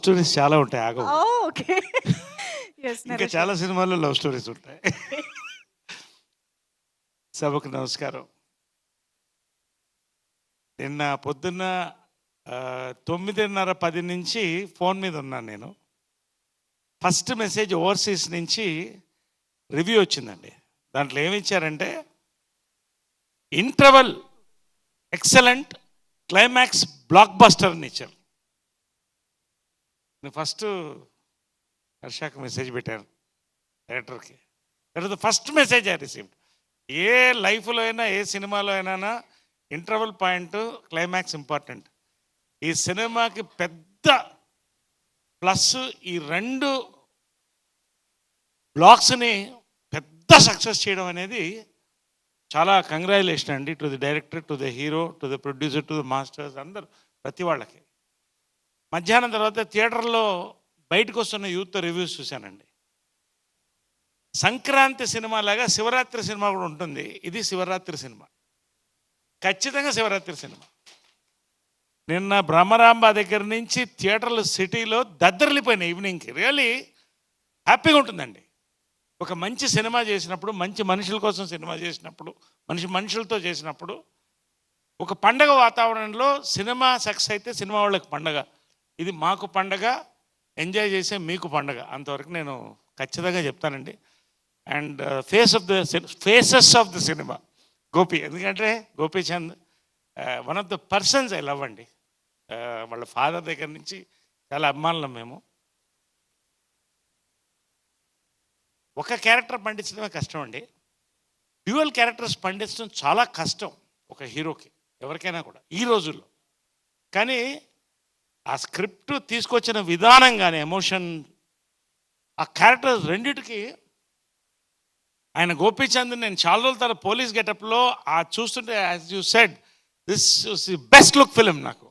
Stories చాలా ఉంటాయి, ఆగవు. ఓకే. యెస్. ఇంకా చాలా సినిమాల్లో లవ్ స్టోరీస్ ఉంటాయి. సభకు నమస్కారం. నిన్న పొద్దున్న 9:30, 10 నుంచి ఫోన్ మీద ఉన్నాను నేను. ఫస్ట్ మెసేజ్ ఓవర్సీస్ నుంచి రివ్యూ వచ్చిందండి. దాంట్లో ఏమి ఇచ్చారంటే, interval excellent, climax blockbuster అని ఇచ్చారు. నేను ఫస్ట్ హర్షాకి మెసేజ్ పెట్టాను, డైరెక్టర్కి. That is the first message I received. ఏ లైఫ్లో అయినా, ఏ సినిమాలో అయినా ఇంటర్వల్ పాయింట్, క్లైమాక్స్ ఇంపార్టెంట్. ఈ సినిమాకి పెద్ద ప్లస్ ఈ రెండు బ్లాక్స్ని పెద్ద సక్సెస్ చేయడం అనేది చాలా కంగ్రాచులేషన్ అండి, to the director, to the hero, to the producer, to the masters, అందరు, ప్రతి వాళ్ళకి. మధ్యాహ్నం తర్వాత థియేటర్లో బయటకు వస్తున్న యూత్ రివ్యూస్ చూశానండి. సంక్రాంతి సినిమా లాగా శివరాత్రి సినిమా కూడా ఉంటుంది. ఇది శివరాత్రి సినిమా, ఖచ్చితంగా శివరాత్రి సినిమా. నిన్న బ్రహ్మరాంబ దగ్గర నుంచి థియేటర్లు సిటీలో దద్దరిల్లిపోయినాయి ఈవినింగ్కి. రియల్లీ హ్యాపీగా ఉంటుందండి. ఒక మంచి సినిమా చేసినప్పుడు, మంచి మనుషుల కోసం సినిమా చేసినప్పుడు, మనుషులతో చేసినప్పుడు, ఒక పండగ వాతావరణంలో సినిమా సక్సెస్ అయితే సినిమా వాళ్ళకి పండగ, ఇది మాకు పండగ, ఎంజాయ్ చేసే మీకు పండగ. అంతవరకు నేను ఖచ్చితంగా చెప్తానండి. And faces of the cinema Gopi, ఎందుకంటే Gopichand one of the persons I love అండి. వాళ్ళ ఫాదర్ దగ్గర నుంచి చాలా అభిమానులం మేము. ఒక క్యారెక్టర్ పండించడమే కష్టం అండి, డ్యూయల్ క్యారెక్టర్స్ పండించడం చాలా కష్టం ఒక హీరోకి, ఎవరికైనా కూడా ఈ రోజుల్లో. కానీ ఆ స్క్రిప్ట్ తీసుకొచ్చిన విధానం కానీ, ఎమోషన్, ఆ క్యారెక్టర్స్ రెండిటికి ఆయన గోపీచంద్, నేను చాలా రోజుల తర్వాత పోలీస్ గెటప్లో చూస్తుంటే, as you said, this the best look film. నాకు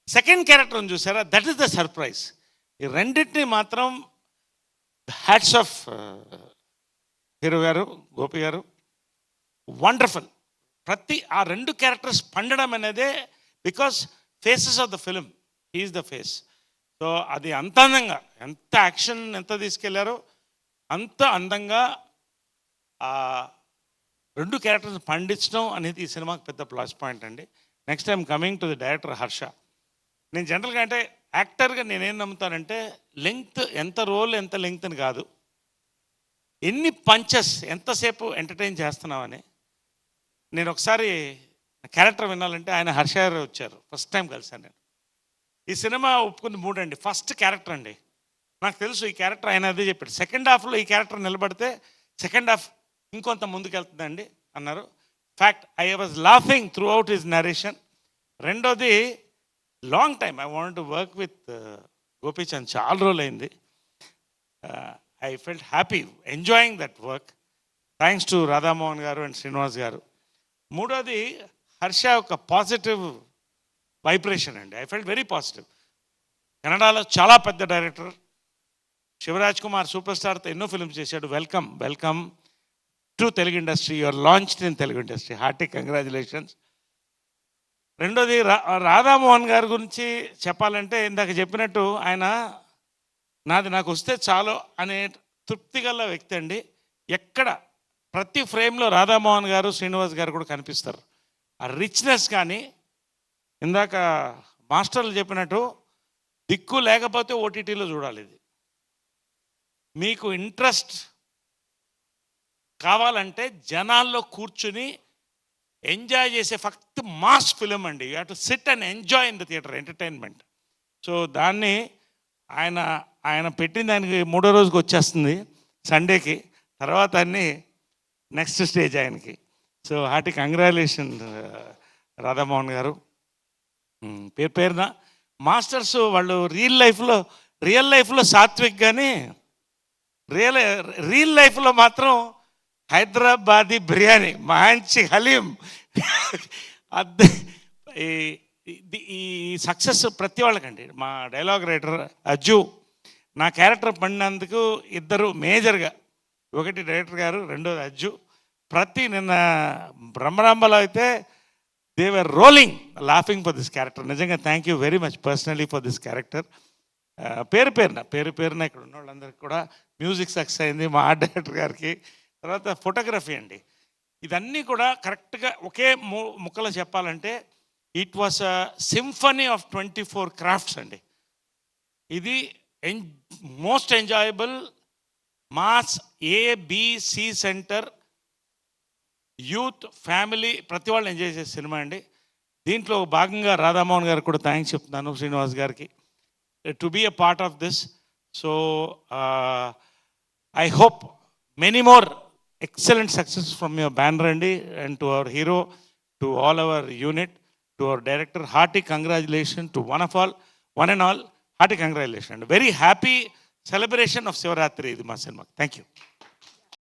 సెకండ్ క్యారెక్టర్ని చూసారా, దట్ ఈస్ ద సర్ప్రైజ్. ఈ రెండింటిని మాత్రం హ్యాట్స్ ఆఫ్ హీరో గారు, గోపి గారు, వండర్ఫుల్. ఆ రెండు క్యారెక్టర్స్ పండడం అనేదే because faces of the film, he is the face. So అది అంత అందంగా, ఎంత యాక్షన్ ఎంత తీసుకెళ్లారో అంత అందంగా ఆ రెండు క్యారెక్టర్స్ పండించడం అనేది ఈ సినిమాకి పెద్ద ప్లస్ పాయింట్ అండి. Next time coming to the director Harsha. నేను జనరల్గా అంటే యాక్టర్గా నేనేం నమ్ముతానంటే, లెంగ్త్, ఎంత రోల్ ఎంత లెంగ్త్ అని కాదు, ఎన్ని పంచెస్, ఎంతసేపు ఎంటర్టైన్ చేస్తున్నామని. నేను ఒకసారి క్యారెక్టర్ వినాలంటే ఆయన హర్ష గారు వచ్చారు, ఫస్ట్ టైం కలిసాను నేను. ఈ సినిమా ఒప్పుకుంది 3 అండి, ఫస్ట్ క్యారెక్టర్ అండి. నాకు తెలుసు ఈ క్యారెక్టర్ ఆయన అదే చెప్పాడు, సెకండ్ హాఫ్లో ఈ క్యారెక్టర్ నిలబడితే సెకండ్ హాఫ్ ఇంకొంత ముందుకెళ్తుందండి అన్నారు. Fact, I was laughing throughout his narration. రెండోది, long time I want to work with Gopichand, చాలా రోజులు అయింది. I felt happy enjoying that work, thanks to Radhamohan గారు అండ్ శ్రీనివాస్ గారు. మూడోది, హర్ష ఒక పాజిటివ్ వైబ్రేషన్ అండి, ఐ ఫెల్ట్ వెరీ పాజిటివ్. కన్నడలో చాలా పెద్ద డైరెక్టర్, శివరాజ్ కుమార్ సూపర్ స్టార్తో ఎన్నో ఫిల్మ్స్ చేశాడు. Welcome welcome to Telugu industry, your launched in Telugu industry, hearty congratulations. రెండోది, రాధామోహన్ గారి గురించి చెప్పాలంటే, ఇందాక చెప్పినట్టు ఆయన నాకు వస్తే చాలు అనే తృప్తి గల వ్యక్తి అండి. ఎక్కడ ప్రతి ఫ్రేమ్లో రాధామోహన్ గారు, శ్రీనివాస్ గారు కూడా కనిపిస్తారు. ఆ రిచ్నెస్ కానీ, ఇందాక మాస్టర్లు చెప్పినట్టు, దిక్కు లేకపోతే ఓటీటీలో చూడాలి. ఇది మీకు ఇంట్రెస్ట్ కావాలంటే జనాల్లో కూర్చుని ఎంజాయ్ చేసే ఫస్ట్ మాస్ ఫిలిం అండి. You have to SIT and enjoy in the theatre, entertainment. So దాన్ని ఆయన పెట్టిన దానికి 3వ రోజుకి వచ్చేస్తుంది, సండేకి. తర్వాత అన్నీ నెక్స్ట్ స్టేజ్ ఆయనకి. సో హార్టీ కంగ్రాచులేషన్ రాధామోహన్ గారు. పేరున మాస్టర్స్ వాళ్ళు రియల్ లైఫ్లో సాత్విక్, కానీ రియల్ లైఫ్లో మాత్రం హైదరాబాదీ బిర్యానీ, మంచి హలీం. ఈ సక్సెస్ ప్రతి వాళ్ళకండి. మా డైలాగ్ రైటర్ అజ్జు, నా క్యారెక్టర్ పడినందుకు ఇద్దరు మేజర్గా, ఒకటి డైరెక్టర్ గారు, రెండోది అజ్జు. నిన్న బ్రహ్మరాంబలో అయితే they were rolling laughing for this character. నిజంగా thank you very much personally for this character. పేరు పేరున ఇక్కడ ఉన్న వాళ్ళందరికీ కూడా మ్యూజిక్ సక్సెస్ అయింది, మా ఆర్ట్ డైరెక్టర్ గారికి. తర్వాత ఫోటోగ్రఫీ అండి, ఇదన్నీ కూడా కరెక్ట్గా ఒకే ముక్కలో చెప్పాలంటే it was a symphony of 24 crafts అండి. ఇది most enjoyable mass ABC centre youth family ప్రతి వాళ్ళు ఎంజాయ్ చేసే సినిమా అండి. దీంట్లో భాగంగా రాధామోహన్ గారికి కూడా థ్యాంక్స్ చెప్తున్నాను, శ్రీనివాస్ గారికి, to be a part of this. So I hope many more excellent success from your banner and to our hero, to all our unit, to our director, hearty congratulations to one and all, hearty congratulations. Very happy celebration of Sivaratri idi ma cinema. Thank you.